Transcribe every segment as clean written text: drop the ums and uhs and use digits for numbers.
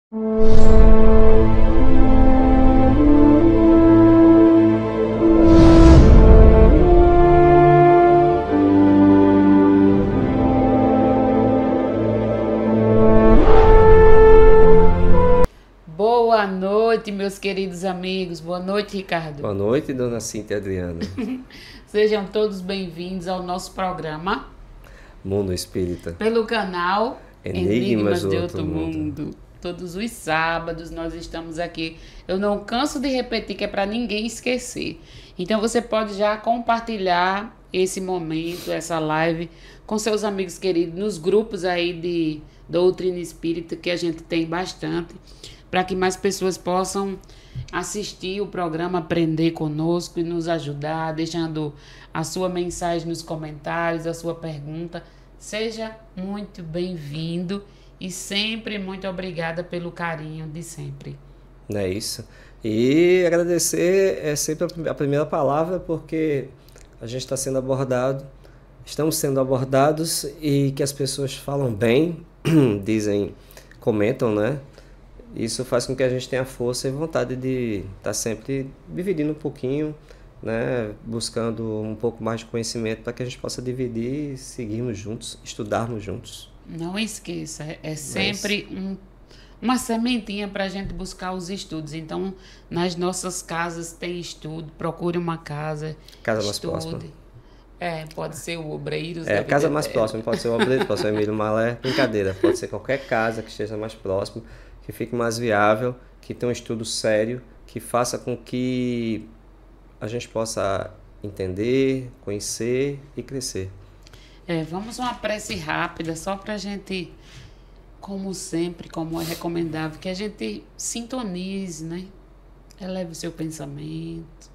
Boa noite, meus queridos amigos. Boa noite, Ricardo. Boa noite, dona Cíntia Adriana. Sejam todos bem-vindos ao nosso programa Mundo Espírita. pelo canal Enigmas do Outro Mundo. Todos os sábados nós estamos aqui. Eu não canso de repetir que é para ninguém esquecer. Então você pode já compartilhar esse momento, essa live com seus amigos queridos nos grupos aí de doutrina espírita, que a gente tem bastante, para que mais pessoas possam assistir o programa, aprender conosco e nos ajudar, deixando a sua mensagem nos comentários, a sua pergunta. Seja muito bem-vindo e sempre muito obrigada pelo carinho de sempre. Não é isso? E agradecer é sempre a primeira palavra, porque a gente está sendo abordado, estamos sendo abordados, e que as pessoas falam bem, dizem, comentam, né? Isso faz com que a gente tenha força e vontade de estar sempre dividindo um pouquinho, né? Buscando um pouco mais de conhecimento para que a gente possa dividir e seguirmos juntos, estudarmos juntos. Não esqueça, é sempre uma sementinha para a gente buscar os estudos. Então, nas nossas casas tem estudo, procure uma casa, mais estude. próxima. Pode ser o Obreiros. A casa mais próxima, pode ser o Obreiros, pode ser o Emílio Malé, brincadeira, pode ser qualquer casa que esteja mais próximo, que fique mais viável, que tenha um estudo sério, que faça com que a gente possa entender, conhecer e crescer. Vamos uma prece rápida, só para a gente, como sempre, como é recomendável, que a gente sintonize, né? Eleve o seu pensamento.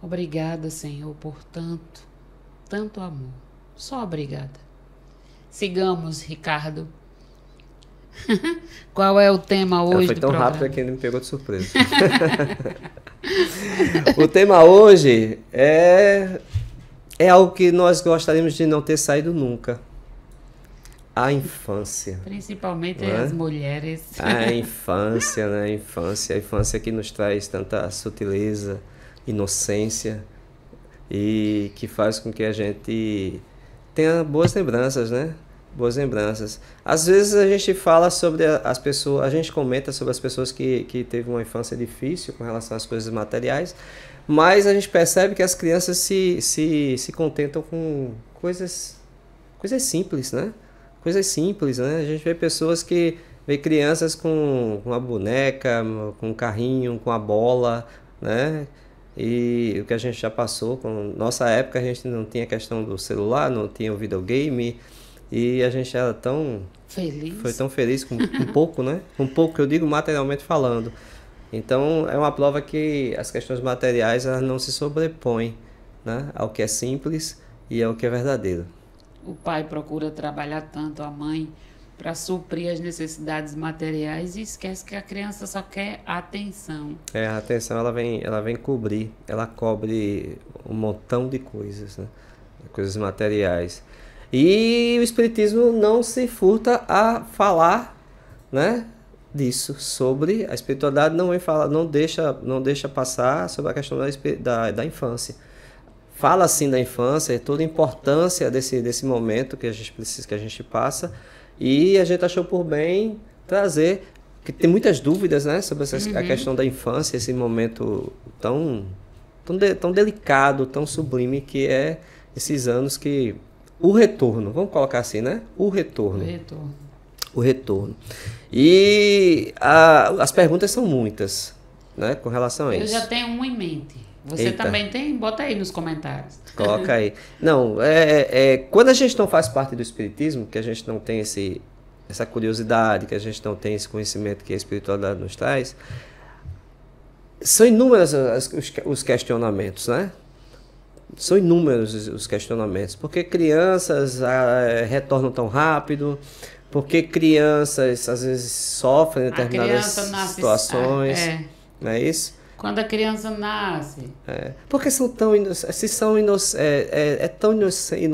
Obrigada, Senhor, por tanto amor. Só obrigada. Sigamos, Ricardo. Qual é o tema hoje do programa? Foi tão rápido que ele me pegou de surpresa. O tema hoje é algo que nós gostaríamos de não ter saído nunca. A infância. Principalmente as mulheres. A infância, né? A infância que nos traz tanta sutileza, inocência, e que faz com que a gente tenha boas lembranças, né? Boas lembranças. Às vezes a gente fala sobre as pessoas, a gente comenta sobre as pessoas que teve uma infância difícil com relação às coisas materiais, mas a gente percebe que as crianças se contentam com coisas simples, né? Coisas simples, né? A gente vê crianças com uma boneca, com um carrinho, com a bola, né? E o que a gente já passou, com nossa época a gente não tinha questão do celular, não tinha o videogame, e a gente era foi tão feliz com pouco, né? Com pouco, que eu digo materialmente falando. Então é uma prova que as questões materiais elas não se sobrepõem, né? Ao que é simples e ao que é verdadeiro. O pai procura trabalhar tanto, a mãe, para suprir as necessidades materiais, e esquece que a criança só quer atenção. A atenção ela vem cobrir, ela cobre um montão de coisas, né? Coisas materiais. E o Espiritismo não se furta a falar, né, disso, sobre a espiritualidade, não deixa passar sobre a questão da infância. Fala sim da infância, toda a importância desse momento que a gente precisa, que a gente passa, e a gente achou por bem trazer, que tem muitas dúvidas, né, sobre a questão da infância, esse momento tão delicado, tão sublime que é esses anos que o retorno, vamos colocar assim, né? O retorno. E as perguntas são muitas, né? Com relação a isso. Eu já tenho uma em mente. Você também tem? Bota aí nos comentários. Coloca aí. Não, quando a gente não faz parte do Espiritismo, que a gente não tem essa curiosidade, que a gente não tem esse conhecimento que a espiritualidade nos traz, são inúmeros os questionamentos, né? São inúmeros os questionamentos. Por que crianças retornam tão rápido? Por que crianças às vezes sofrem em determinadas situações? Não é isso? Quando a criança nasce. Porque são tão se são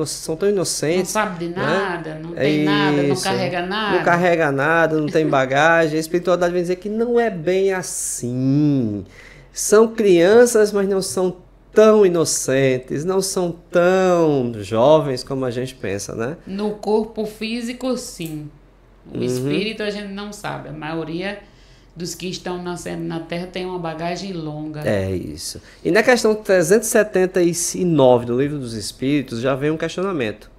são tão inocentes. Não sabe de nada, né? não tem nada, não carrega nada. Não carrega nada, não tem bagagem. A espiritualidade vem dizer que não é bem assim. São crianças, mas não são tão inocentes, não são tão jovens como a gente pensa, né? No corpo físico, sim. O espírito a gente não sabe. A maioria dos que estão nascendo na Terra tem uma bagagem longa. É isso. E na questão 379 do Livro dos Espíritos já vem um questionamento,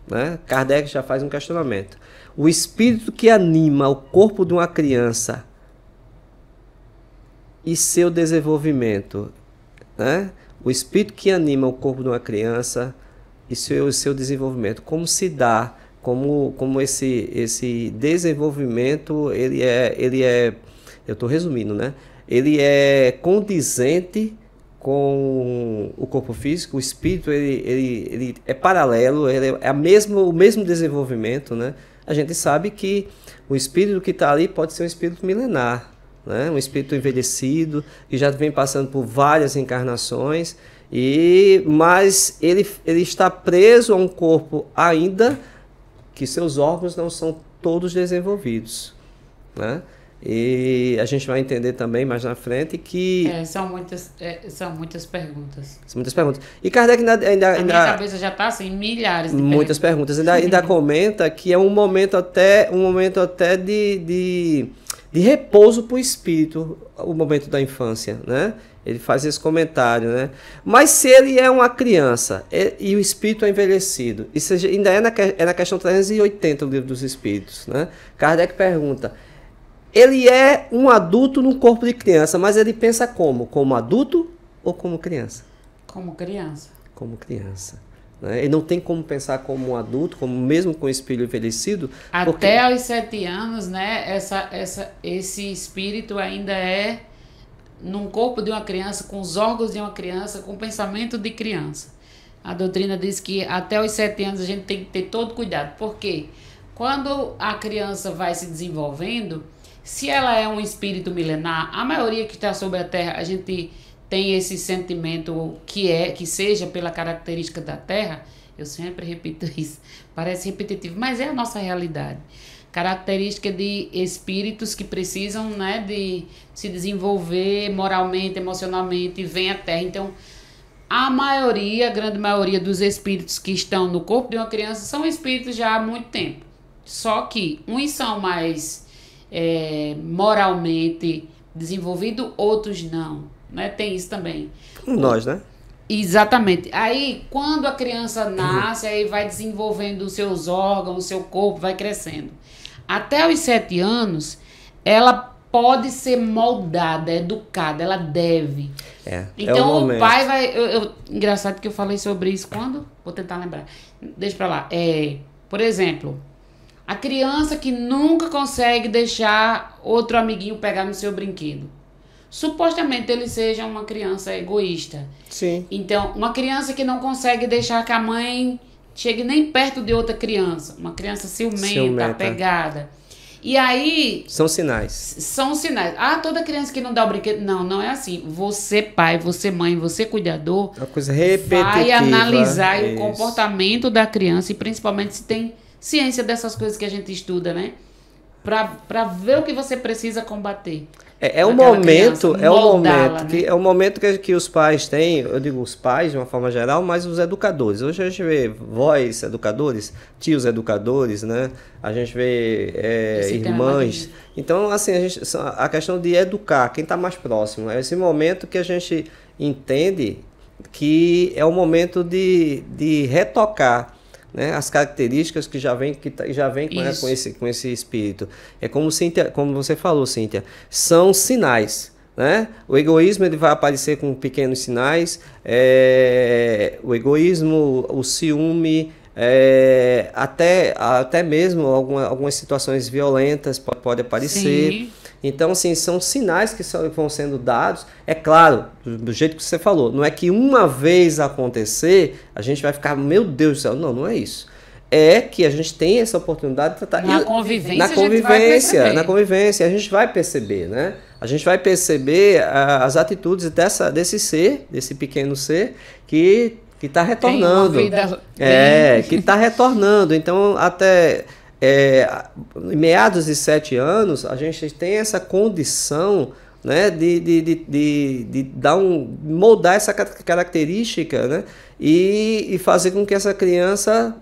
né? Kardec já faz um questionamento. O espírito que anima o corpo de uma criança e seu desenvolvimento, né? O espírito que anima o corpo de uma criança e seu desenvolvimento, como se dá, como esse desenvolvimento, ele é, eu estou resumindo, né? Ele é condizente com o corpo físico, o espírito ele é paralelo, ele é o mesmo desenvolvimento, né? A gente sabe que o espírito que está ali pode ser um espírito milenar, né? Um espírito envelhecido, que já vem passando por várias encarnações, mas ele está preso a um corpo ainda que seus órgãos não são todos desenvolvidos, né? E a gente vai entender também mais na frente que... São muitas perguntas. São muitas perguntas. E Kardec ainda minha cabeça já está assim, milhares de muitas perguntas. Ainda comenta que é um momento até de repouso para o espírito, o momento da infância, né? Ele faz esse comentário, né? Mas se ele é uma criança e o espírito é envelhecido, isso ainda é na questão 380 do Livro dos Espíritos, né? Kardec pergunta, ele é um adulto num corpo de criança, mas ele pensa como? Como adulto ou como criança? Como criança. Como criança. Né? Ele não tem como pensar como um adulto, como mesmo com o espírito envelhecido. Até aos 7 anos, né? Esse espírito ainda é num corpo de uma criança, com os órgãos de uma criança, com o pensamento de criança. A doutrina diz que até os 7 anos a gente tem que ter todo cuidado. Por quê? Quando a criança vai se desenvolvendo, se ela é um espírito milenar, a maioria que está sobre a Terra, a gente tem esse sentimento que seja pela característica da Terra. Eu sempre repito isso, parece repetitivo, mas é a nossa realidade. Característica de espíritos que precisam, né, de se desenvolver moralmente, emocionalmente, vem à Terra. Então, a grande maioria dos espíritos que estão no corpo de uma criança são espíritos já há muito tempo. Só que uns são mais moralmente desenvolvidos, outros não, né? Tem isso também. Nós, né? Exatamente. Aí, quando a criança nasce, aí vai desenvolvendo os seus órgãos, o seu corpo vai crescendo. Até os 7 anos, ela pode ser moldada, educada, ela deve. Então, o pai vai... engraçado que eu falei sobre isso quando? Vou tentar lembrar. Deixa pra lá. Por exemplo, a criança que nunca consegue deixar outro amiguinho pegar no seu brinquedo. Supostamente ele seja uma criança egoísta. Sim. Então, uma criança que não consegue deixar que a mãe chegue nem perto de outra criança. Uma criança ciumenta, apegada. E aí... São sinais. São sinais. Toda criança que não dá o brinquedo... Não é assim. Você pai, você mãe, você cuidador... Uma coisa repetitiva. Vai analisar o comportamento da criança e principalmente se tem ciência dessas coisas que a gente estuda, né? Pra ver o que você precisa combater. É um momento que os pais têm, eu digo os pais de uma forma geral, mas os educadores. Hoje a gente vê vós educadores, tios educadores, né? A gente vê irmãs. Então, assim, a questão de educar, quem está mais próximo, é esse momento que a gente entende que é o momento de retocar, né, as características que já vem com esse espírito. É como você falou, Cíntia, são sinais, né? O egoísmo ele vai aparecer com pequenos sinais, o egoísmo, o ciúme, até mesmo algumas situações violentas pode aparecer. Sim. Então, assim, são sinais que vão sendo dados. É claro, do jeito que você falou, não é que uma vez acontecer, a gente vai ficar, meu Deus do céu, não é isso. É que a gente tem essa oportunidade de tratar... Na convivência, a gente vai perceber. Na convivência, a gente vai perceber, né? a gente vai perceber as atitudes desse pequeno ser que está retornando. Que está retornando. Então, até em meados de 7 anos, a gente tem essa condição, né, de moldar essa característica, né, e fazer com que essa criança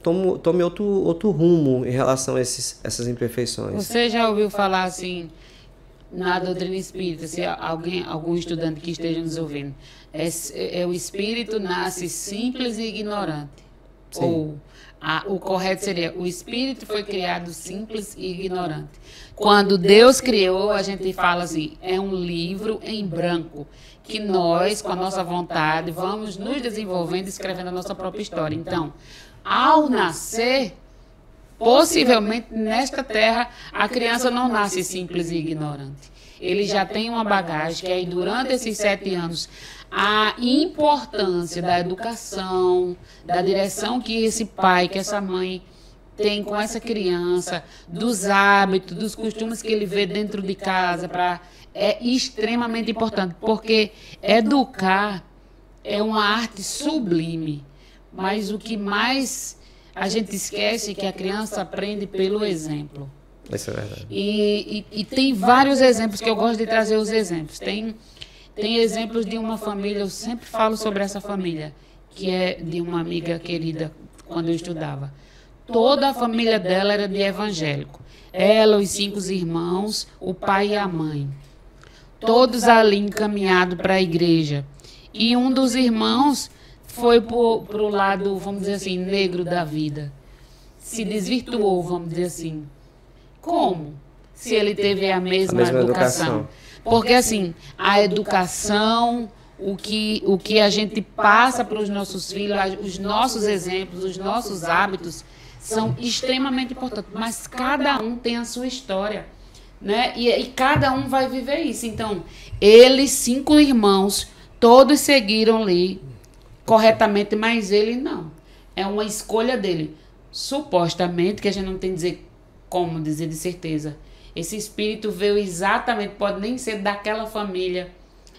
tome outro rumo em relação a essas imperfeições. Você já ouviu falar assim, na doutrina espírita, se algum estudante que esteja nos ouvindo, o espírito nasce simples e ignorante? Sim. Ou o correto seria, o espírito foi criado simples e ignorante. Quando Deus criou, a gente fala assim, é um livro em branco, que nós, com a nossa vontade, vamos nos desenvolvendo e escrevendo a nossa própria história. Então, ao nascer, possivelmente nesta terra, a criança não nasce simples e ignorante. Ele já tem uma bagagem que aí durante esses 7 anos, a importância da educação, da direção que esse pai, que essa mãe tem com essa criança, dos hábitos, dos costumes que ele vê dentro de casa, é extremamente importante, porque educar é uma arte sublime, mas o que mais a gente esquece é que a criança aprende pelo exemplo. Isso é verdade. E tem vários exemplos que eu gosto de trazer os exemplos. Tem exemplos de uma família, eu sempre falo sobre essa família, que é de uma amiga querida, quando eu estudava. Toda a família dela era de evangélico. Ela, os 5 irmãos, o pai e a mãe. Todos ali encaminhados para a igreja. E um dos irmãos foi para o lado, vamos dizer assim, negro da vida. Se desvirtuou, vamos dizer assim. Como? Se ele teve a mesma educação. Porque, assim, a educação, o que a gente passa para os nossos filhos, os nossos exemplos, os nossos hábitos, são extremamente importantes. Mas cada um tem a sua história, né? E cada um vai viver isso. Então, eles, 5 irmãos, todos seguiram ali corretamente, mas ele não. É uma escolha dele. Supostamente, que a gente não tem como dizer de certeza. Esse espírito veio exatamente, pode nem ser daquela família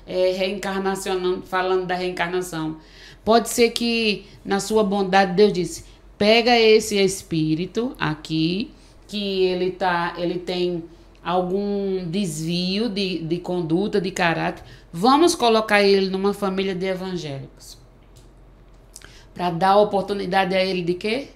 reencarnacionando, falando da reencarnação. Pode ser que, na sua bondade, Deus disse, pega esse espírito aqui, que ele tem algum desvio de conduta, de caráter, vamos colocar ele numa família de evangélicos. Para dar oportunidade a ele de quê?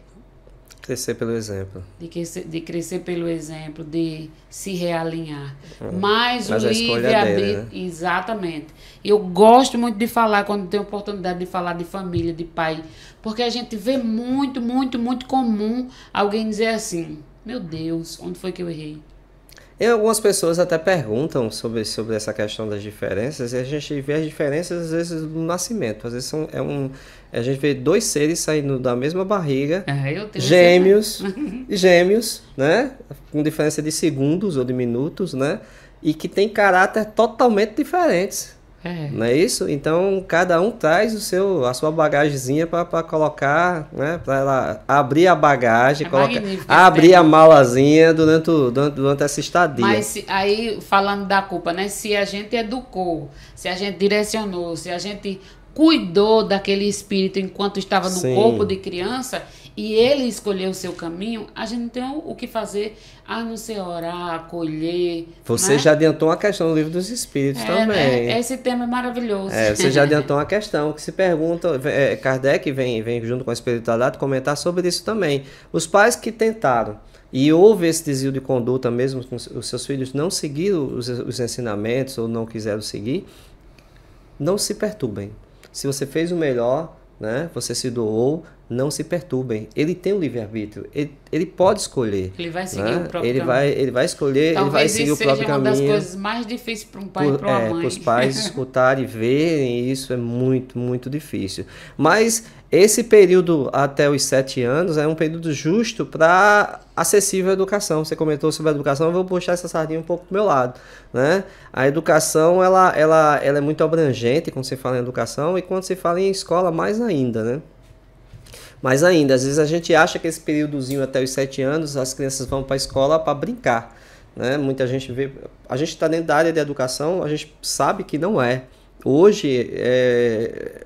Crescer pelo exemplo. De crescer pelo exemplo, de se realinhar. Mas o livre-arbítrio... Né? Exatamente. Eu gosto muito de falar, quando tenho oportunidade de falar de família, de pai, porque a gente vê muito, muito, muito comum alguém dizer assim, meu Deus, onde foi que eu errei? E algumas pessoas até perguntam sobre essa questão das diferenças, e a gente vê as diferenças, às vezes, no nascimento. Às vezes a gente vê 2 seres saindo da mesma barriga, gêmeos, né? Com diferença de segundos ou de minutos, né? E que tem caráter totalmente diferentes. Não é isso? Então, cada um traz a sua bagagemzinha para colocar, né? Para ela abrir a bagagem, abrir a malazinha durante essa estadia. Mas aí, falando da culpa, né? Se a gente educou, se a gente direcionou, se a gente cuidou daquele espírito enquanto estava no corpo de criança e ele escolheu o seu caminho, a gente não tem o que fazer a não ser orar, acolher. Você já adiantou uma questão no livro dos Espíritos também. Né? Esse tema é maravilhoso. Você já adiantou uma questão que se pergunta, Kardec vem junto com a espiritualidade comentar sobre isso também. Os pais que tentaram e houve esse desvio de conduta mesmo com os seus filhos não seguiram os ensinamentos ou não quiseram seguir, não se perturbem. Se você fez o melhor, né, você se doou, não se perturbem. Ele tem o livre-arbítrio. Ele pode escolher. Ele vai seguir o próprio caminho. Ele vai escolher, ele vai seguir o próprio caminho. Talvez isso seja uma das coisas mais difíceis para um pai e para uma mãe. Para os pais escutarem e verem, isso é muito, muito difícil. Mas esse período até os 7 anos é um período justo para acessível à educação. Você comentou sobre a educação, eu vou puxar essa sardinha um pouco pro meu lado, né? A educação, ela é muito abrangente quando você fala em educação e quando se fala em escola, mais ainda, né? Mas ainda, às vezes a gente acha que esse períodozinho até os 7 anos, as crianças vão para a escola para brincar. né? Muita gente vê, a gente está dentro da área de educação, a gente sabe que não é. Hoje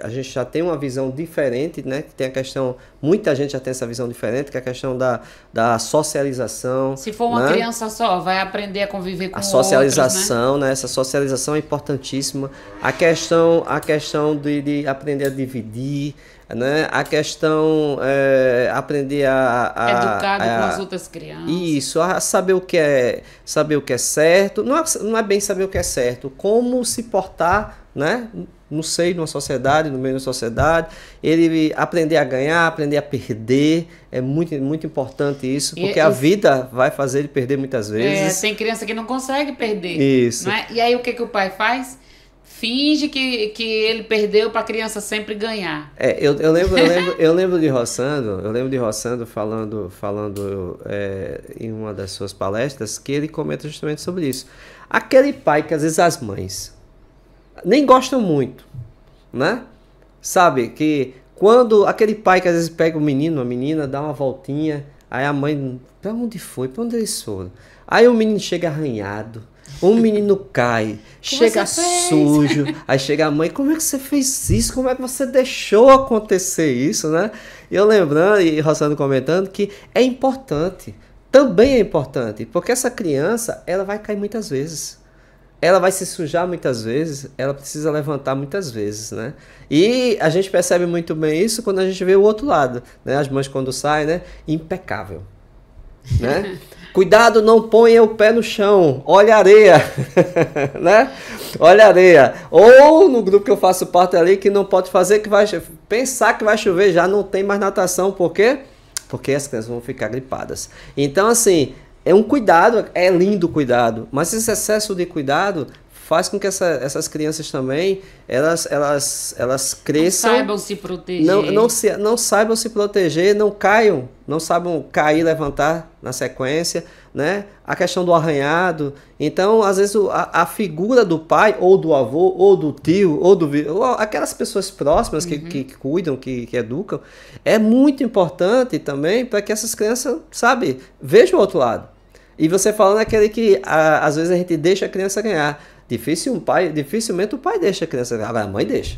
a gente já tem uma visão diferente, né? Tem a questão, muita gente já tem essa visão diferente, que é a questão da socialização. Se for uma né? criança só, vai aprender a conviver com A socialização, outros, né? Essa socialização é importantíssima. A questão de aprender a dividir, né? A questão aprender Educado com as outras crianças. Isso, a saber o que é certo. Não é bem saber o que é certo, como se portar, né? No seio de uma sociedade, no meio da sociedade, ele aprender a ganhar, aprender a perder, é muito, muito importante isso, porque a vida vai fazer ele perder muitas vezes. Tem criança que não consegue perder. Isso. Não é? E aí o que o pai faz? Finge que ele perdeu para a criança sempre ganhar. Eu lembro de Rossandro falando em uma das suas palestras, que ele comenta justamente sobre isso. Aquele pai que às vezes as mães nem gostam muito, né? Sabe, que quando aquele pai que às vezes pega o menino, a menina, dá uma voltinha, aí a mãe, pra onde foi? Pra onde eles foram? Aí o menino chega arranhado, o menino cai, chega sujo, aí chega a mãe, como é que você fez isso? Como é que você deixou acontecer isso, né? E eu lembrando, e Rossandro comentando, que é importante, também é importante, porque essa criança, ela vai cair muitas vezes. Ela vai se sujar muitas vezes, ela precisa levantar muitas vezes, né? E a gente percebe muito bem isso quando a gente vê o outro lado, né? As mães quando saem, né? Impecável, né? Cuidado, não ponha o pé no chão, olha a areia, né? Olha a areia. Ou no grupo que eu faço parte ali, que não pode fazer, que vai pensar que vai chover, já não tem mais natação, por quê? Porque as crianças vão ficar gripadas. Então, assim, é um cuidado, é lindo o cuidado, mas esse excesso de cuidado faz com que essas crianças também, elas cresçam... Não saibam se proteger. Não saibam se proteger, não caiam, não saibam cair e levantar na sequência, né? A questão do arranhado. Então, às vezes, a figura do pai, ou do avô, ou do tio, ou aquelas pessoas próximas que cuidam, que educam, é muito importante também para que essas crianças, sabe, vejam o outro lado. E você falando aquele que, às vezes, a gente deixa a criança ganhar. Dificilmente o pai deixa a criança ganhar. Agora, a mãe deixa.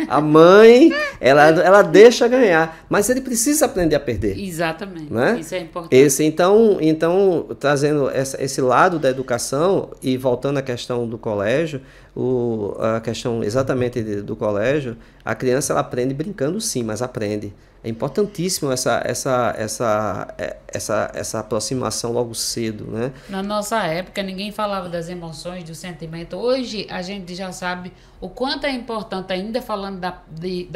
A mãe, ela deixa ganhar. Mas ele precisa aprender a perder. Exatamente. Né? Isso é importante. Então, trazendo esse lado da educação e voltando à questão do colégio, a questão exatamente do colégio, a criança ela aprende brincando sim, mas aprende. É importantíssimo essa aproximação logo cedo, né? Na nossa época, ninguém falava das emoções, do sentimento. Hoje, a gente já sabe o quanto é importante, ainda falando da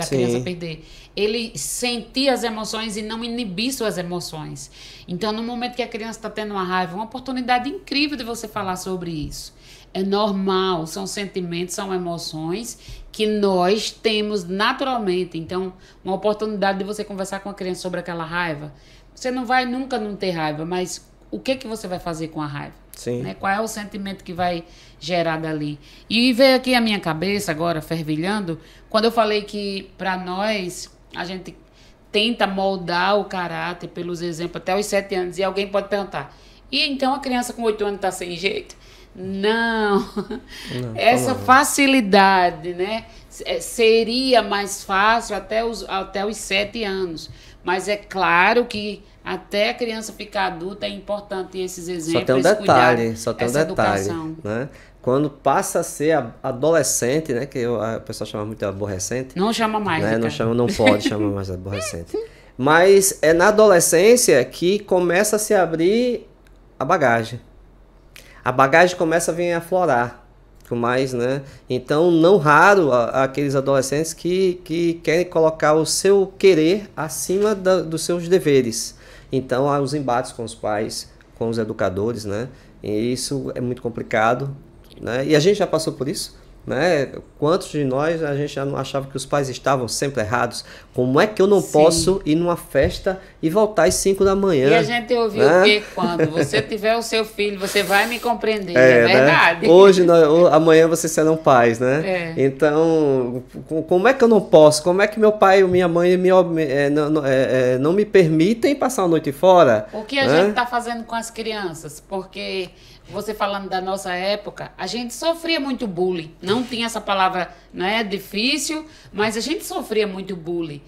criança perder, ele sentir as emoções e não inibir suas emoções. Então, no momento que a criança está tendo uma raiva, uma oportunidade incrível de você falar sobre isso. É normal, são sentimentos, são emoções que nós temos naturalmente. Então, uma oportunidade de você conversar com a criança sobre aquela raiva. Você não vai nunca não ter raiva, mas o que você vai fazer com a raiva? Sim. Né? Qual é o sentimento que vai gerar dali? E veio aqui a minha cabeça agora, fervilhando, quando eu falei que para nós, a gente tenta moldar o caráter pelos exemplos até os 7 anos. E alguém pode perguntar, e então a criança com 8 anos está sem jeito? Não, essa facilidade, né? Seria mais fácil até os 7 anos. Mas é claro que até a criança ficar adulta é importante esses exemplos. Só tem um detalhe, né? Quando passa a ser adolescente, né? Que o pessoal chama muito de aborrecente. Não chama mais, né? Não pode chamar mais de aborrecente. Mas é na adolescência que começa a se abrir a bagagem. A bagagem começa a vir a aflorar com mais, né? Então, não raro aqueles adolescentes que querem colocar o seu querer acima dos seus deveres. Então, há os embates com os pais, com os educadores, né? E isso é muito complicado, né? E a gente já passou por isso, né? Quantos de nós a gente já não achava que os pais estavam sempre errados? Como é que eu não Sim. posso ir numa festa e voltar às 5 da manhã? E a gente ouviu né? que quando você tiver o seu filho, você vai me compreender. É, É verdade. Né? Hoje, amanhã vocês serão pais, né? É. Então, como é que eu não posso? Como é que meu pai ou minha mãe não me permitem passar a noite fora? O que a gente está fazendo com as crianças? Porque você falando da nossa época, a gente sofria muito bullying. Não tinha essa palavra, né? Difícil, mas a gente sofria muito bullying.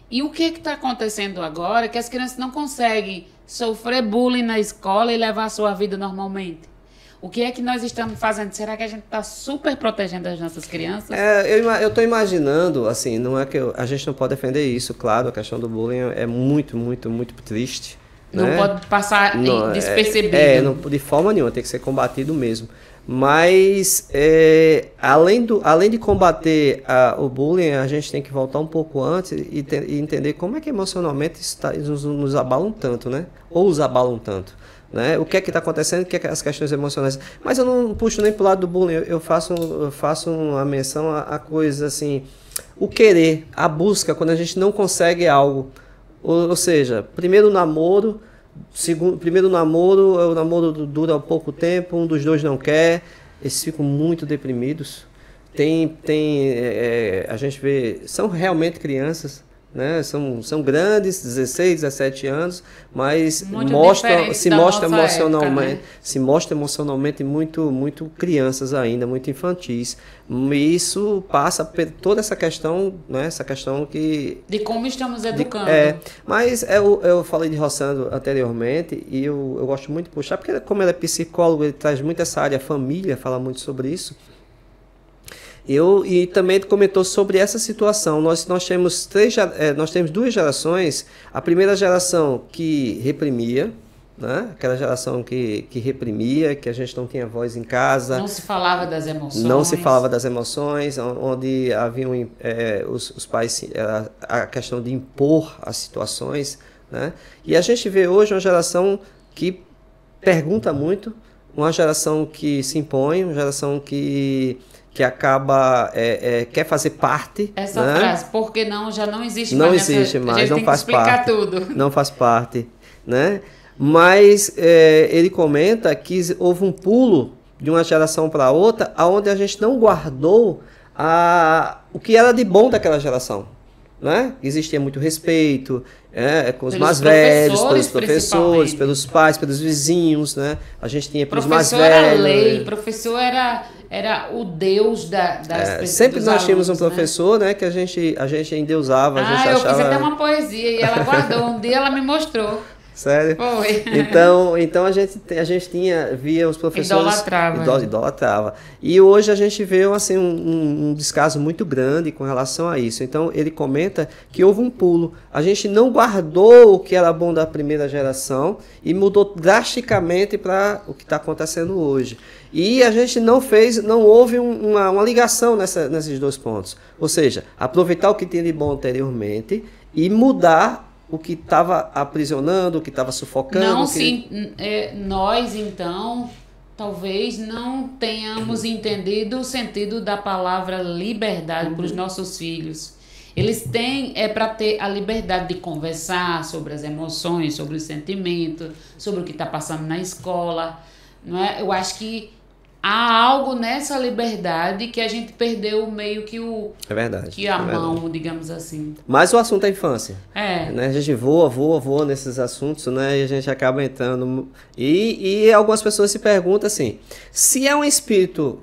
E o que está acontecendo agora é que as crianças não conseguem sofrer bullying na escola e levar a sua vida normalmente. O que é que nós estamos fazendo? Será que a gente está super protegendo as nossas crianças? Eu estou imaginando, assim, não é que a gente não pode defender isso, claro, a questão do bullying é muito, muito, muito triste. Não né? pode passar despercebido. De forma nenhuma, tem que ser combatido mesmo. Mas, além de combater o bullying, a gente tem que voltar um pouco antes e entender como é que emocionalmente nos abalam tanto, né? Ou os abalam tanto. Né? O que é que está acontecendo, o que é que as questões emocionais. Mas eu não puxo nem para o lado do bullying, eu faço uma menção a coisas assim, o querer, a busca, quando a gente não consegue algo. Ou seja, primeiro namoro, o namoro dura pouco tempo, um dos dois não quer, eles ficam muito deprimidos. A gente vê, são realmente crianças, né? São grandes, 16, 17 anos, mas se mostra emocionalmente muito, muito crianças ainda, muito infantis. E isso passa por toda essa questão, né? Essa questão de como estamos educando. Mas eu falei de Rossandro anteriormente e eu gosto muito de puxar, porque como ele é psicólogo, ele traz muito essa área família, fala muito sobre isso. E também comentou sobre essa situação. Nós temos duas gerações. A primeira geração que reprimia, né? Aquela geração que reprimia, que a gente não tinha voz em casa. Não se falava das emoções. Não se falava das emoções, onde haviam os pais, a questão de impor as situações. Né? E a gente vê hoje uma geração que pergunta muito, uma geração que se impõe, uma geração que acaba, quer fazer parte. Essa né? frase, porque não, já não existe não mais. Existe mais, não faz parte. A gente tem que explicar tudo. Não faz parte. Né? Mas ele comenta que houve um pulo de uma geração para outra, onde a gente não guardou o que era de bom daquela geração. Né? Existia muito respeito com os mais velhos, pelos professores, pelos pais, pelos vizinhos. Né? A gente tinha pelos mais velhos. Professor era lei, professor era o Deus das pessoas. Sempre nós tínhamos um professor, né, que a gente endeusava. A gente eu achava... fiz até uma poesia e ela guardou. Um dia ela me mostrou. Sério? Foi. Então a gente via os professores... Idolatrava. E hoje a gente vê assim, um descaso muito grande com relação a isso. Então ele comenta que houve um pulo. A gente não guardou o que era bom da primeira geração e mudou drasticamente para o que está acontecendo hoje. E a gente não houve uma ligação nesses dois pontos. Ou seja, aproveitar o que tinha de bom anteriormente e mudar o que estava aprisionando, o que estava sufocando. Nós, então, talvez não tenhamos entendido o sentido da palavra liberdade para os nossos filhos. Eles têm para ter a liberdade de conversar sobre as emoções, sobre os sentimentos, sobre o que está passando na escola. Não é? Eu acho que há algo nessa liberdade que a gente perdeu meio que mão, digamos assim. Mas o assunto é a infância. Né? A gente voa nesses assuntos, né? E a gente acaba entrando. E algumas pessoas se perguntam assim, se é um espírito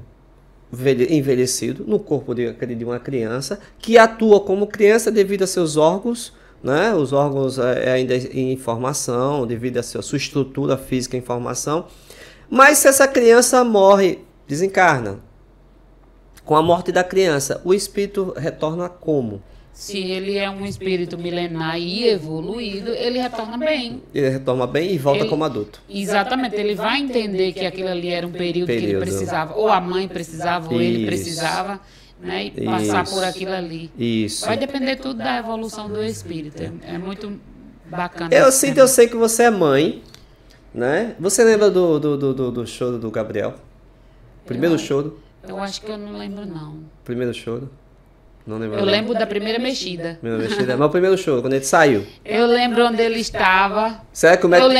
envelhecido no corpo de uma criança, que atua como criança devido a seus órgãos, né? Os órgãos ainda em formação, devido a sua estrutura física em formação. Mas se essa criança morre, desencarna, com a morte da criança, o espírito retorna como? Se ele é um espírito milenar e evoluído, ele retorna bem. Ele retorna bem e volta como adulto. Exatamente, ele vai entender que aquilo ali era um período que ele precisava, ou a mãe precisava, ou ele precisava, né, e passar por aquilo ali. Isso. Vai depender tudo da evolução do espírito. É muito bacana. Eu sei que você é mãe. Né? Você lembra do choro do Gabriel? Primeiro choro? Eu acho que eu não lembro, não. Primeiro choro? Não lembro. Eu lembro da primeira mexida. Primeira mexida. Mas o primeiro choro, quando ele saiu. Eu lembro onde ele estava. Será que o médico,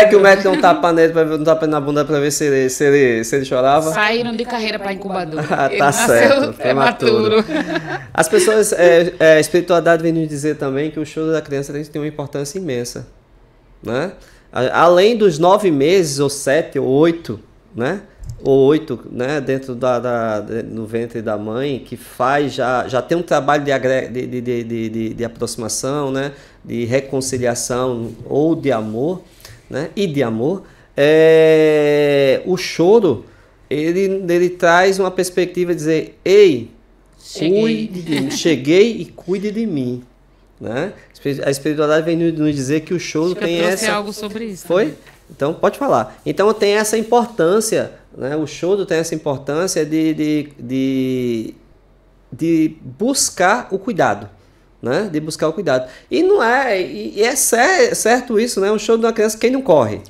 que o médico deu um tapa nele, um tapa na bunda pra ver se ele chorava? Saíram de carreira para incubador. Ah, tá certo. Prematuro. As pessoas, a espiritualidade vem nos dizer também que o choro da criança tem uma importância imensa, né? Além dos 9 meses, ou 7, ou 8, né? Ou 8, né? Dentro no ventre da mãe, que faz, já tem um trabalho de aproximação, né? De reconciliação ou de amor, né? E de amor. O choro, ele traz uma perspectiva de dizer, ei, cheguei e cuide de mim, né? A espiritualidade vem nos dizer que o choro tem essa... algo sobre isso. Foi? Né? Então, pode falar. Então, tem essa importância, né? O choro tem essa importância de buscar o cuidado, né? De buscar o cuidado. E não é certo isso, né? O choro de uma criança, quem não corre?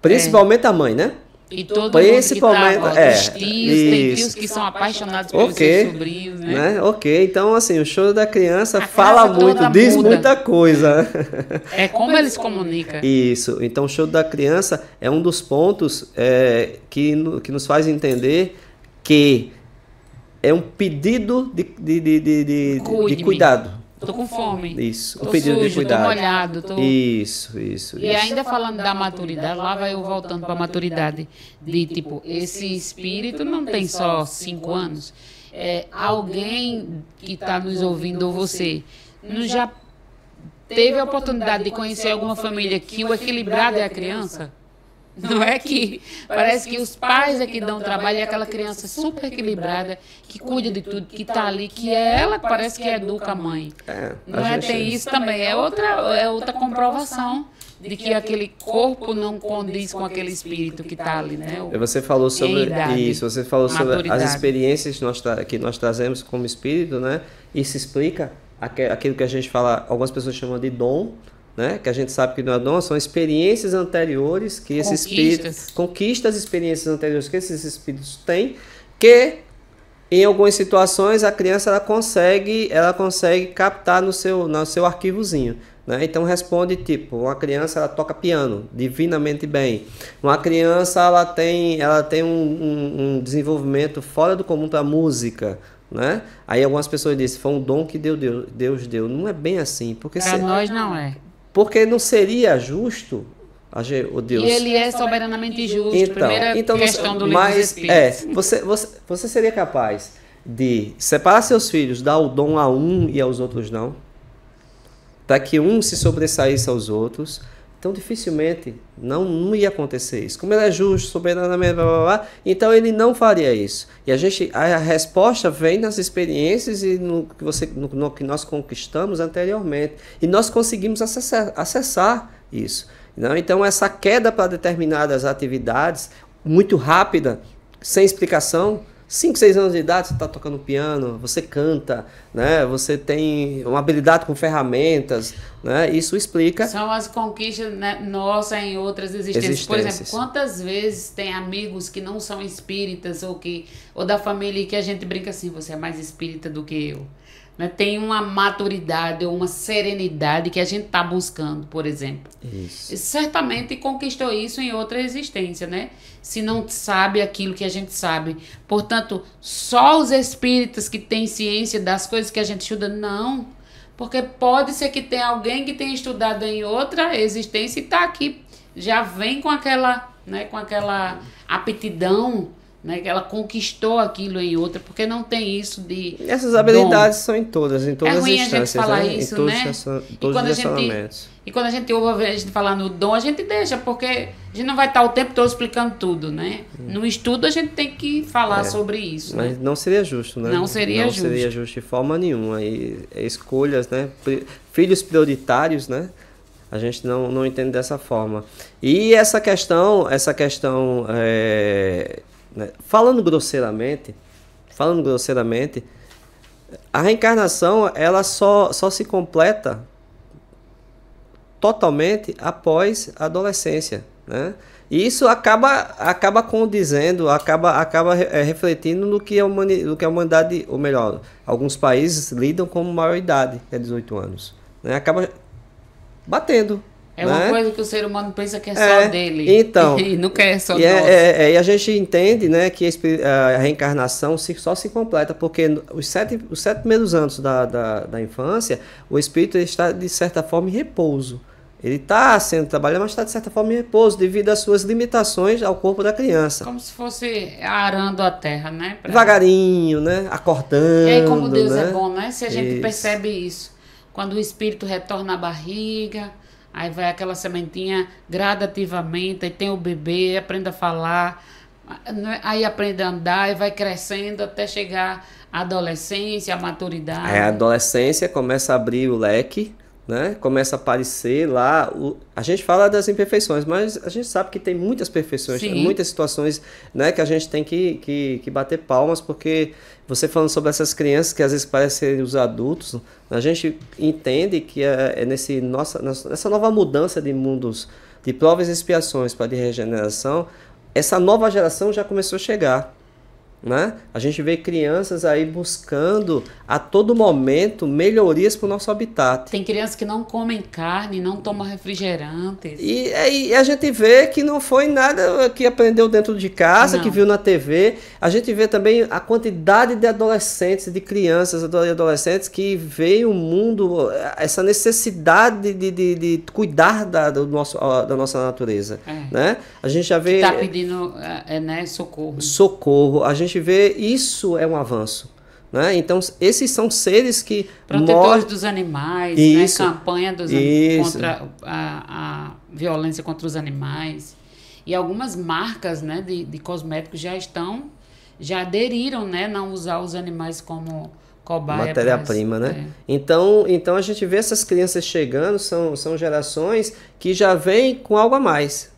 Principalmente a mãe, né? E todo mundo que tá, os tios, tem tios que são apaixonados pelos seus sobrinhos, né? Ok. Então, assim, o choro da criança fala muito, diz muita coisa. É como eles comunicam. Isso. Então, o choro da criança é um dos pontos que nos faz entender que é um pedido de cuidado. Tô com fome. Isso. Tô sujo, tô molhado. Isso. E ainda falando da maturidade, lá vai eu voltando para a maturidade. De tipo, esse espírito não tem só 5 anos. Alguém que está nos ouvindo, ou você, já teve a oportunidade de conhecer alguma família que o equilibrado é a criança? Não é que parece que os pais é que dão trabalho e aquela criança super equilibrada, que cuida de tudo, que está ali, que é ela que parece que educa a mãe. Tem isso também, é outra comprovação de que aquele corpo não condiz com aquele espírito que está ali, né? Você falou sobre isso, você falou sobre as experiências que nós trazemos como espírito, né? Isso explica aquilo que a gente fala, algumas pessoas chamam de dom, né? Que a gente sabe que não é dom, são experiências anteriores que esses espíritos... Conquistas, experiências anteriores que esses espíritos têm, que em algumas situações a criança ela consegue captar no seu arquivozinho. Né? Então responde tipo, uma criança ela toca piano divinamente bem. Uma criança ela tem um desenvolvimento fora do comum para a música. Né? Aí algumas pessoas dizem, foi um dom que Deus deu. Não é bem assim. Para nós não é. Porque não seria justo, o Deus... E ele é soberanamente justo. Primeira questão do livro dos Espíritos. Você seria capaz de separar seus filhos, dar o dom a um e aos outros não? Para que um se sobressaísse aos outros. Então, dificilmente, não ia acontecer isso. Como ele é justo, soberanamente, então ele não faria isso. E a resposta vem nas experiências e no que nós conquistamos anteriormente. E nós conseguimos acessar isso. Não? Então, essa queda para determinadas atividades, muito rápida, sem explicação... 5, 6 anos de idade, você está tocando piano, você canta, né? Você tem uma habilidade com ferramentas, né? Isso explica... São as conquistas, né, nossas em outras existências. Por exemplo, quantas vezes tem amigos que não são espíritas ou da família que a gente brinca assim, você é mais espírita do que eu. Né? Tem uma maturidade ou uma serenidade que a gente está buscando, por exemplo. Isso. E certamente conquistou isso em outra existência, né? Se não sabe aquilo que a gente sabe. Portanto, só os espíritas que têm ciência das coisas que a gente estuda, não. Porque pode ser que tenha alguém que tenha estudado em outra existência e está aqui. Já vem com aquela aptidão, né, que ela conquistou aquilo em outra, porque não tem isso de... Essas habilidades são em todas as instâncias. É ruim a gente falar isso, né? E quando a gente ouve a gente falar no dom, a gente deixa, porque a gente não vai estar o tempo todo explicando tudo, né? No estudo a gente tem que falar sobre isso. Mas né? Não seria justo, né? Não seria justo de forma nenhuma. E escolhas, né? Filhos prioritários, né? A gente não entende dessa forma. E essa questão né? Falando grosseiramente, a reencarnação ela só se completa totalmente após a adolescência. né? E isso acaba condizendo, acaba refletindo no que no que a humanidade, ou melhor, alguns países lidam como maioridade, que é 18 anos. Né? Acaba batendo. É né? uma coisa que o ser humano pensa que é só dele. Então, e não quer só nosso. E a gente entende, né, que a reencarnação só se completa, porque os sete primeiros anos da infância, o espírito está, de certa forma, em repouso. Ele está sendo trabalhado, mas está, de certa forma, em repouso, devido às suas limitações ao corpo da criança. Como se fosse arando a terra, né? Devagarinho, né? Acordando. E aí, como Deus né? é bom, né? Se a gente percebe isso. Quando o espírito retorna à barriga, aí vai aquela sementinha gradativamente, aí tem o bebê, aprende a falar, aí aprende a andar e vai crescendo até chegar à adolescência, à maturidade. A adolescência começa a abrir o leque, né? Começa a aparecer lá, a gente fala das imperfeições, mas a gente sabe que tem muitas perfeições, muitas situações, né, que a gente tem que bater palmas, porque você falando sobre essas crianças que às vezes parecem os adultos, a gente entende que nessa nova mudança de mundos, de provas e expiações para de regeneração, essa nova geração já começou a chegar. Né? A gente vê crianças aí buscando a todo momento melhorias para o nosso habitat. Tem crianças que não comem carne, não tomam refrigerantes. E a gente vê que não foi nada que aprendeu dentro de casa, que viu na TV. A gente vê também a quantidade de adolescentes, de crianças e adolescentes que veem o mundo, essa necessidade de cuidar da nossa natureza. Né? A gente já vê... Está pedindo né, socorro. Socorro. A gente vê, isso é um avanço. Né? Então, esses são seres que... Protetores dos animais, né? Campanha contra a violência contra os animais. E algumas marcas, né, de cosméticos já aderiram, né, não usar os animais como cobaia. Matéria-prima, né? Então a gente vê essas crianças chegando, são gerações que já vêm com algo a mais.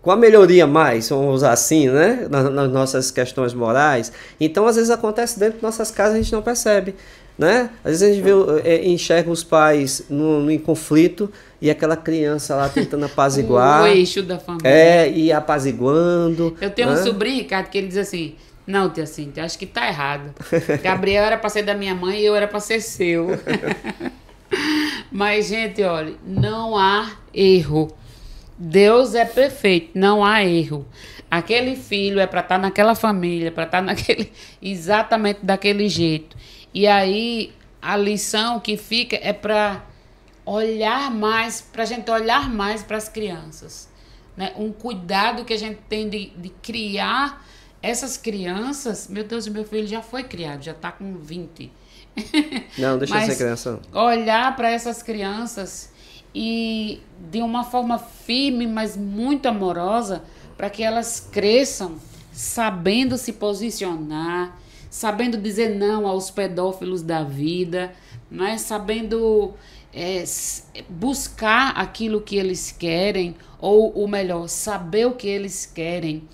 Com a melhoria mais, vamos usar assim, né? Nas nossas questões morais. Então, às vezes acontece dentro de nossas casas e a gente não percebe. Né? Às vezes a gente enxerga os pais em conflito e aquela criança lá tentando apaziguar. O eixo da família. E apaziguando. Eu tenho um sobrinho, Ricardo, que ele diz assim: não, tia Cíntia, acho que tá errado. Gabriel era para ser da minha mãe e eu era para ser seu. Mas, gente, olha, não há erro. Deus é perfeito, não há erro. Aquele filho é para estar naquela família, para estar exatamente daquele jeito. E aí a lição que fica é para olhar mais, para a gente olhar mais para as crianças, né? Um cuidado que a gente tem de criar essas crianças. Meu Deus, meu filho já foi criado, já está com 20. Não, deixa eu ser criança. Olhar para essas crianças e de uma forma firme, mas muito amorosa, para que elas cresçam sabendo se posicionar, sabendo dizer não aos pedófilos da vida, né? Sabendo buscar aquilo que eles querem, ou o melhor, saber o que eles querem.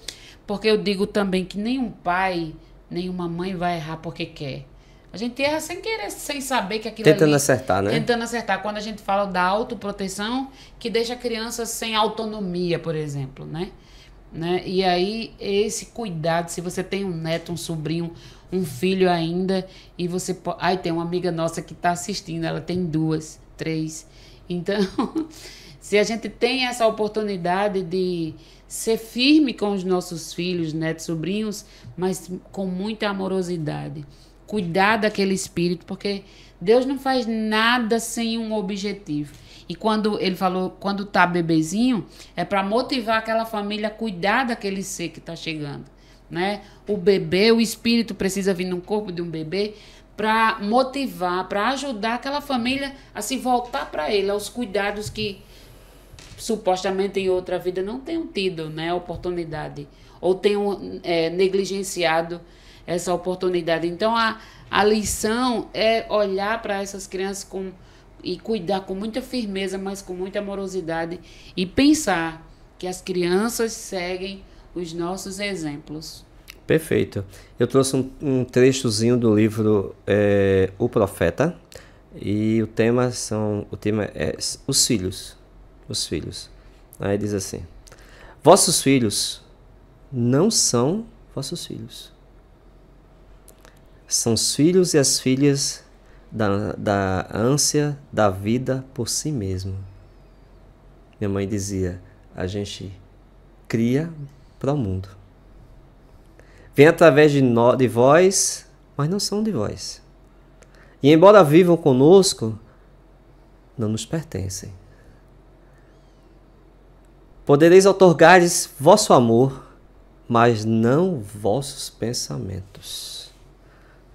Porque eu digo também que nenhum pai, nenhuma mãe vai errar porque quer. A gente erra sem querer, sem saber que aquilo tentando acertar, né? Tentando acertar. Quando a gente fala da autoproteção, que deixa a criança sem autonomia, por exemplo, né? E aí, esse cuidado, se você tem um neto, um sobrinho, um filho ainda, e você pode... Ai, tem uma amiga nossa que está assistindo, ela tem 2, 3. Então, se a gente tem essa oportunidade de ser firme com os nossos filhos, netos, sobrinhos, mas com muita amorosidade, cuidar daquele espírito, porque Deus não faz nada sem um objetivo. E quando ele falou, quando tá bebezinho, é para motivar aquela família a cuidar daquele ser que está chegando, né? O bebê, o espírito precisa vir no corpo de um bebê para motivar, para ajudar aquela família a se voltar para ele, aos cuidados que supostamente em outra vida não tenham tido, né, oportunidade, ou tenham negligenciado essa oportunidade. Então, a lição é olhar para essas crianças e cuidar com muita firmeza, mas com muita amorosidade, e pensar que as crianças seguem os nossos exemplos. Perfeito. Eu trouxe um trechozinho do livro O Profeta, e o tema é os filhos. Os filhos. Aí diz assim: Vossos filhos não são vossos filhos. São os filhos e as filhas da ânsia da vida por si mesmo. Minha mãe dizia, a gente cria para o mundo. Vem através de vós, mas não são de vós. E embora vivam conosco, não nos pertencem. Podereis outorgar-lhes vosso amor, mas não vossos pensamentos,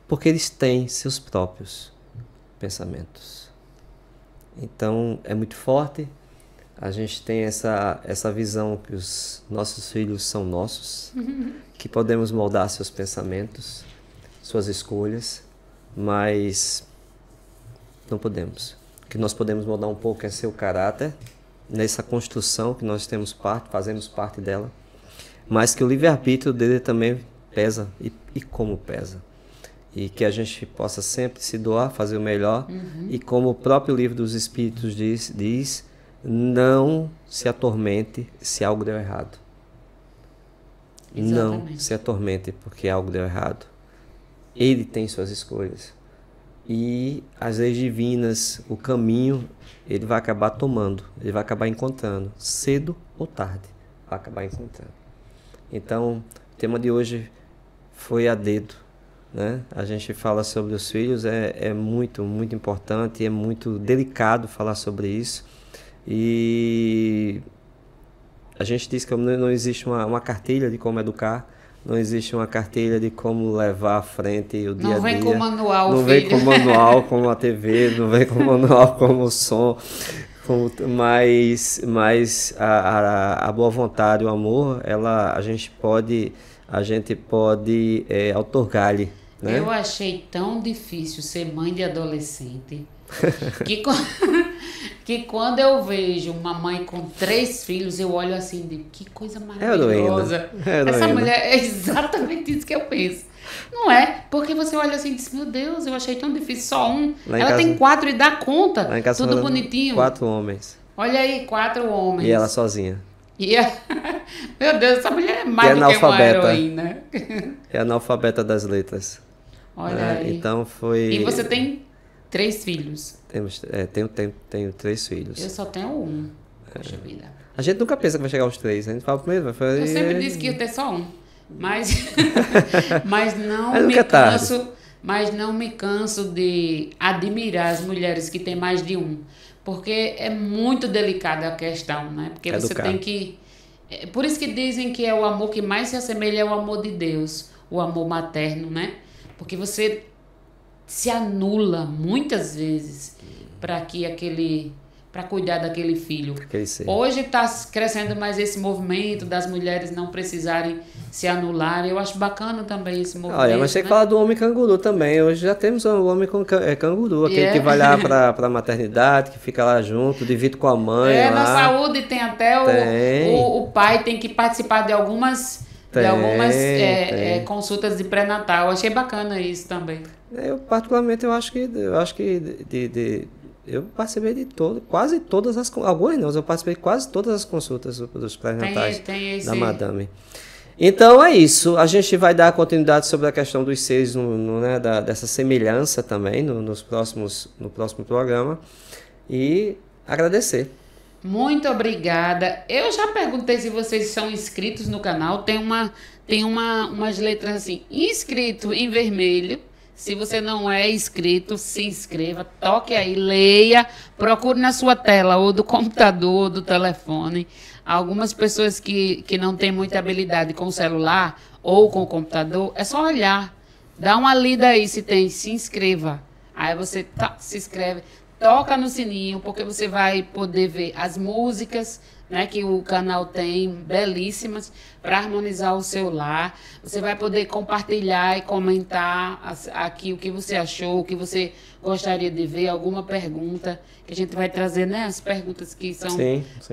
porque eles têm seus próprios pensamentos. Então é muito forte. A gente tem essa visão que os nossos filhos são nossos, que podemos moldar seus pensamentos, suas escolhas, mas não podemos. O que nós podemos moldar um pouco é seu caráter, nessa construção que nós temos parte, fazemos parte dela, mas que o livre-arbítrio dele também pesa, e como pesa. E que a gente possa sempre se doar, fazer o melhor, e como o próprio livro dos Espíritos diz, não se atormente se algo deu errado. Exatamente. Não se atormente porque algo deu errado. Ele tem suas escolhas. E as leis divinas, o caminho, ele vai acabar tomando, ele vai acabar encontrando, cedo ou tarde, vai acabar encontrando. Então, o tema de hoje foi a dedo, né? A gente fala sobre os filhos, é muito, muito importante, é muito delicado falar sobre isso. E a gente diz que não existe uma cartilha de como educar, não existe uma cartilha de como levar à frente o dia a dia. Não vem com manual, não vem com manual como a TV, não vem com manual como o som, mas a boa vontade, o amor, a gente pode outorgar-lhe, né? Eu achei tão difícil ser mãe de adolescente que quando eu vejo uma mãe com 3 filhos, eu olho assim, de que coisa maravilhosa. Essa mulher, é exatamente isso que eu penso. Não é? Porque você olha assim e diz, meu Deus, eu achei tão difícil, só um. Ela tem 4 e dá conta, tudo bonitinho. 4 homens. Olha aí, 4 homens. E ela sozinha. Meu Deus, essa mulher é mais do que uma heroína. É analfabeta das letras. Olha aí. Então foi... E você tem 3 filhos? Tenho 3 filhos. Eu só tenho 1. Poxa vida. A gente nunca pensa que vai chegar aos 3. A gente fala primeiro, eu sempre disse que ia ter só 1. Mas não me canso de admirar as mulheres que têm mais de 1. Porque é muito delicada a questão, né? Porque você tem que... Por isso que dizem que é o amor que mais se assemelha ao amor de Deus. O amor materno, né? Porque você se anula muitas vezes para cuidar daquele filho. Hoje está crescendo mais esse movimento das mulheres não precisarem se anular. Eu acho bacana também esse movimento. Olha, mas tem que falar do homem canguru também. Hoje já temos o homem canguru, aquele que vai lá para a maternidade, que fica lá junto, divide com a mãe. Na saúde tem até o pai tem que participar de algumas consultas de pré-natal. Eu achei bacana isso também. Eu particularmente eu acho que eu participei de quase todas as... Algumas não, eu participei de quase todas as consultas dos pré-natais da Madame. Então é isso. A gente vai dar continuidade sobre a questão dos seres, dessa semelhança também no próximo programa. E agradecer. Muito obrigada. Eu já perguntei se vocês são inscritos no canal. Tem umas letras assim, inscrito em vermelho. Se você não é inscrito, se inscreva, toque aí, leia, procure na sua tela, ou do computador, ou do telefone. Algumas pessoas que não têm muita habilidade com o celular ou com o computador, é só olhar. Dá uma lida aí se tem, se inscreva. Aí você se inscreve, toca no sininho, porque você vai poder ver as músicas, né, que o canal tem, belíssimas, para harmonizar o seu lar. Você vai poder compartilhar e comentar aqui o que você achou, o que você gostaria de ver, alguma pergunta, que a gente vai trazer, né, as perguntas que são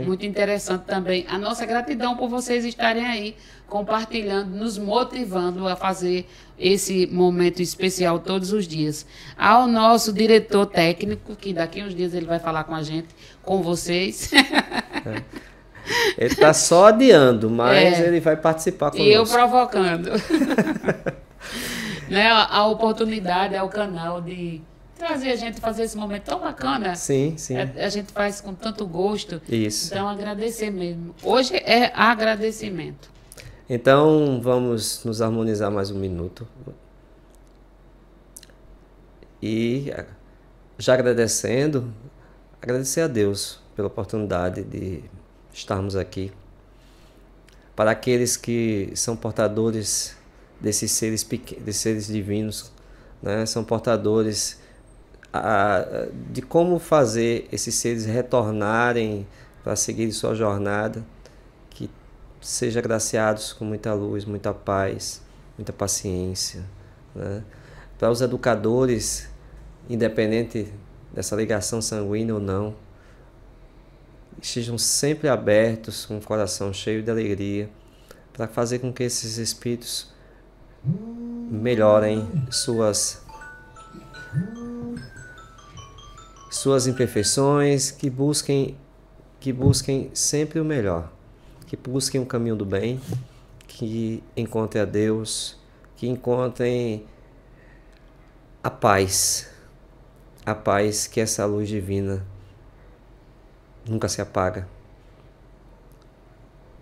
muito interessantes também. A nossa gratidão por vocês estarem aí, compartilhando, nos motivando a fazer esse momento especial todos os dias. Ao nosso diretor técnico, que daqui a uns dias ele vai falar com a gente, com vocês. Ele está só adiando, mas ele vai participar conosco. E eu provocando. Né? A oportunidade é o canal de trazer a gente, fazer esse momento tão bacana. Sim, sim. A gente faz com tanto gosto. Isso. Então, agradecer mesmo. Hoje é agradecimento. Então, vamos nos harmonizar mais um minuto. E já agradecendo, agradecer a Deus pela oportunidade de estarmos aqui. Para aqueles que são portadores desses seres pequenos, desses seres divinos, né? São portadores de como fazer esses seres retornarem para seguir sua jornada, que sejam agraciados com muita luz, muita paz, muita paciência, né? Para os educadores, independente dessa ligação sanguínea ou não, estejam sempre abertos, com o coração cheio de alegria, para fazer com que esses espíritos melhorem suas imperfeições, que busquem sempre o melhor, que busquem o caminho do bem, que encontrem a Deus, que encontrem a paz que essa luz divina nunca se apaga,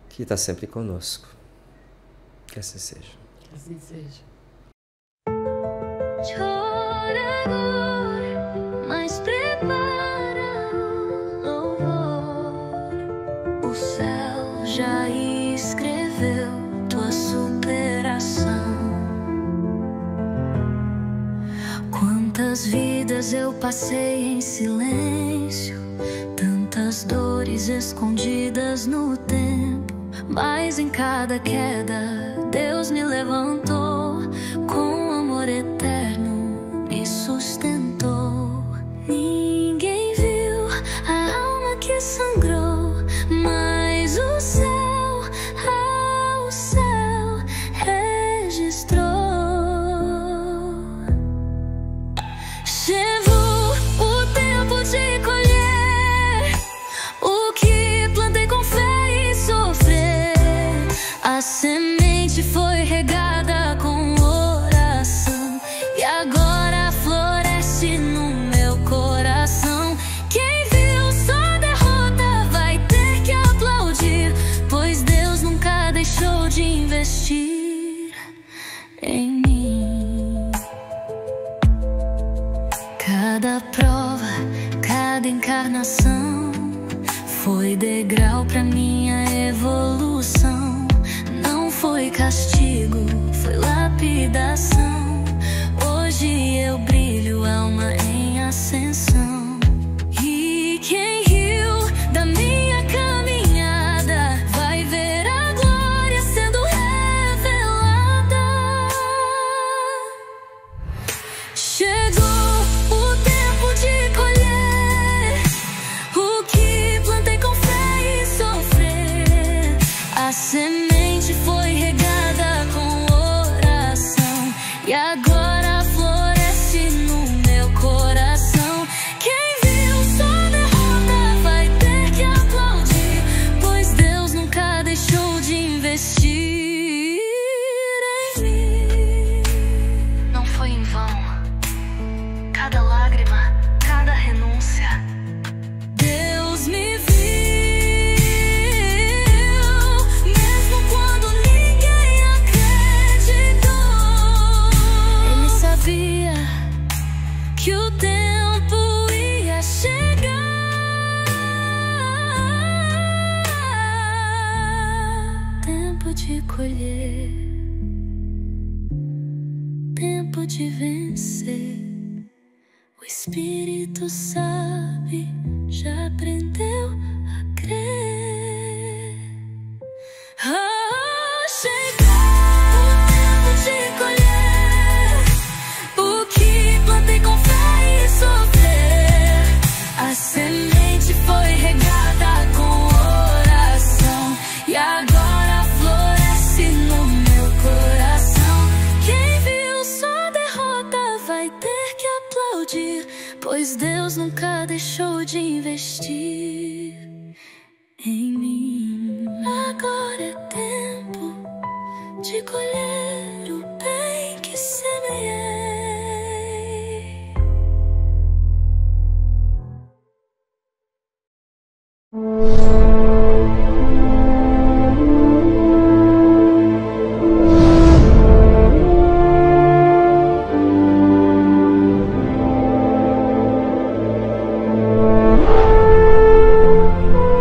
que está sempre conosco. Que assim seja. Que assim seja. Chora agora, mas prepara louvor. O céu já escreveu tua superação. Quantas vidas eu passei em silêncio, tantas dores escondidas no tempo, mas em cada queda Deus me levantou, com amor eterno me sustentou. Ninguém viu a alma que sangrou, mas o céu registrou. Chegou o tempo de colher o que plantei com fé e sofrer. A semente foi regada com oração e agora floresce no meu coração. Quem viu só derrota vai ter que aplaudir, pois Deus nunca deixou de investir em mim. Cada prova, cada encarnação foi degrau pra minha evolução. Não foi castigo, foi lapidação. Hoje eu brilho, alma em ascensão. E quem riu da minha caminhada vai ver a glória sendo revelada. Chegou o tempo de colher o que plantei com fé e sofrer. A semente foi regada com oração e agora floresce no meu coração. Quem viu só derrota vai ter que aplaudir, pois Deus nunca deixou de investir em mim. Não foi em vão cada lágrima, cada renúncia. Deus me viu, mesmo quando ninguém acreditou. Ele sabia que o tempo ia chegar. Tempo de colher, tempo de vencer. O Espírito sabe, já aprendeu